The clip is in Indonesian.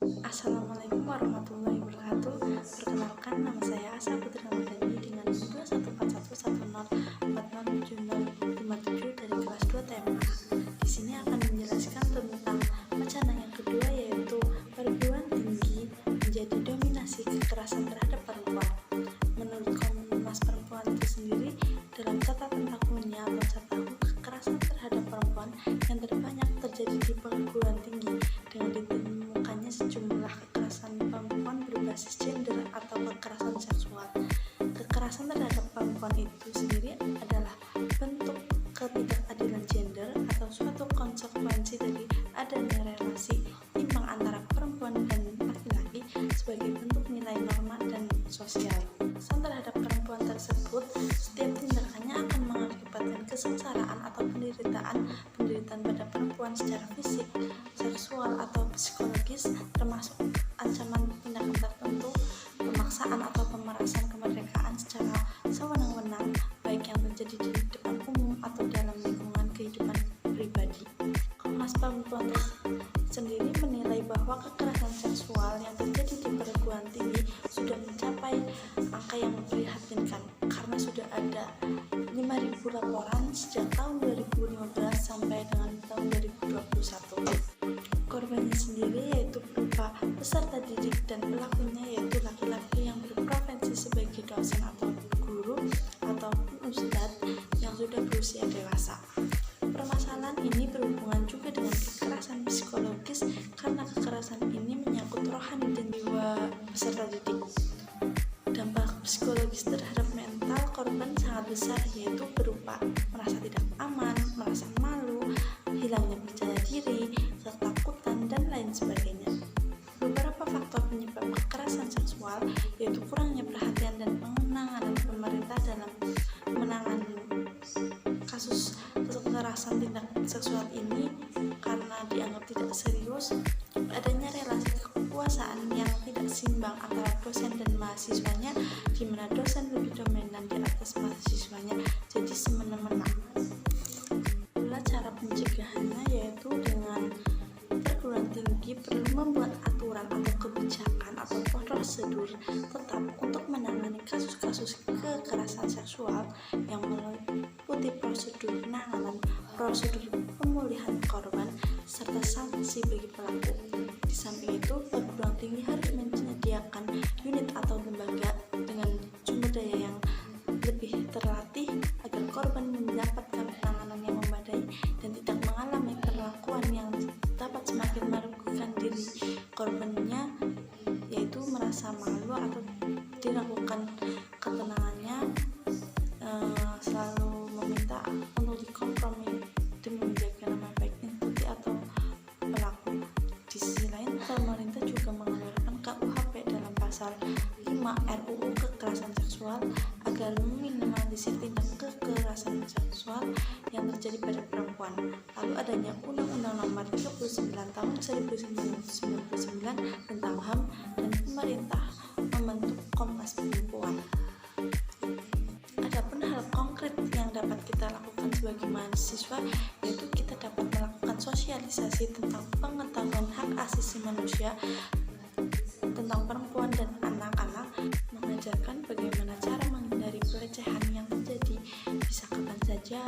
Assalamualaikum warahmatullahi wabarakatuh. Perkenalkan, nama saya Asa Putri Ramadhani dengan 21410407057 dari kelas 2 TMA. Di sini akan menjelaskan tentang wacana yang kedua, yaitu perguruan tinggi menjadi dominasi kekerasan terhadap perempuan. Menurut Komnas Perempuan itu sendiri, dalam catatan tahunnya mencatat kekerasan terhadap perempuan yang terbanyak terjadi di perguruan tinggi, dengan ditemukannya sejumlah kekerasan perempuan berbasis gender atau kekerasan seksual. Kekerasan terhadap perempuan itu sendiri adalah bentuk ketidakadilan gender atau suatu konsekuensi dari adanya relasi timpang antara perempuan dan laki-laki sebagai bentuk nilai norma dan sosial. Kekerasan terhadap perempuan tersebut, setiap tindakannya akan mengakibatkan kesengsaraan atau penderitaan pada perempuan secara fisik, seksual, atau psikologis, termasuk ancaman tindakan tertentu, pemaksaan atau pemerasan kemerdekaan secara sewenang-wenang, baik yang terjadi di depan umum atau dalam lingkungan kehidupan pribadi. Komnas Perempuan sendiri menilai bahwa kekerasan seksual yang terjadi di perguruan tinggi sudah mencapai angka yang memprihatinkan, karena sudah ada 5.000 laporan sejak tahun 2015 sampai dengan tahun 2021. Korbannya sendiri yaitu berupa peserta didik dan pelakunya yaitu laki-laki yang berprofesi sebagai dosen atau guru ataupun ustadz yang sudah berusia dewasa. Permasalahan ini berhubungan juga dengan kekerasan psikologis, karena kekerasan ini menyangkut rohani dan jiwa peserta didik. Dampak psikologis terhadap mental korban sangat besar, yaitu berupa merasa tidak aman, merasa malu, hilangnya percaya diri, ketakutan, dan lain sebagainya. Beberapa faktor penyebab kekerasan seksual yaitu kurangnya perhatian dan penanganan pemerintah dalam menangani kasus kekerasan tindak seksual ini karena dianggap tidak serius, adanya relasi kekuasaan yang tidak seimbang antara dosen dan mahasiswanya, di mana dosen lebih dominan di atas mahasiswanya, jadi semena-mena. Itulah cara pencegahannya, yaitu dengan perguruan tinggi perlu membuat aturan atau kebijakan atau prosedur tetap untuk menangani kasus-kasus kekerasan seksual yang meliputi prosedur penanganan, prosedur pemulihan korban, serta sanksi bagi pelaku. Di samping itu, perguruan tinggi harus menyediakan unit atau lembaga dengan sumber daya yang lebih terlatih agar korban mendapatkan penanganan yang memadai dan tidak mengalami perlakuan yang dapat semakin merugikan diri korbannya, yaitu merasa malu atau diragukan ketenangannya, selalu meminta untuk dikompromi demi menjaga nama baik inti atau pelaku. Di sisi lain, pemerintah juga mengeluarkan KUHP dalam pasal 5 RUU kekerasan seksual agar meminimalisir tindak kekerasan seksual yang terjadi pada perempuan. Lalu adanya Undang-Undang Nomor 39 Tahun 1999 tentang HAM, dan pemerintah membentuk Komnas Perempuan. Adapun hal konkret yang dapat kita lakukan sebagai mahasiswa, yaitu kita dapat melakukan sosialisasi tentang pengetahuan hak asasi manusia tentang perempuan dan anak-anak, mengajarkan bagaimana cara menghindari pelecehan yang terjadi bisa kapan saja,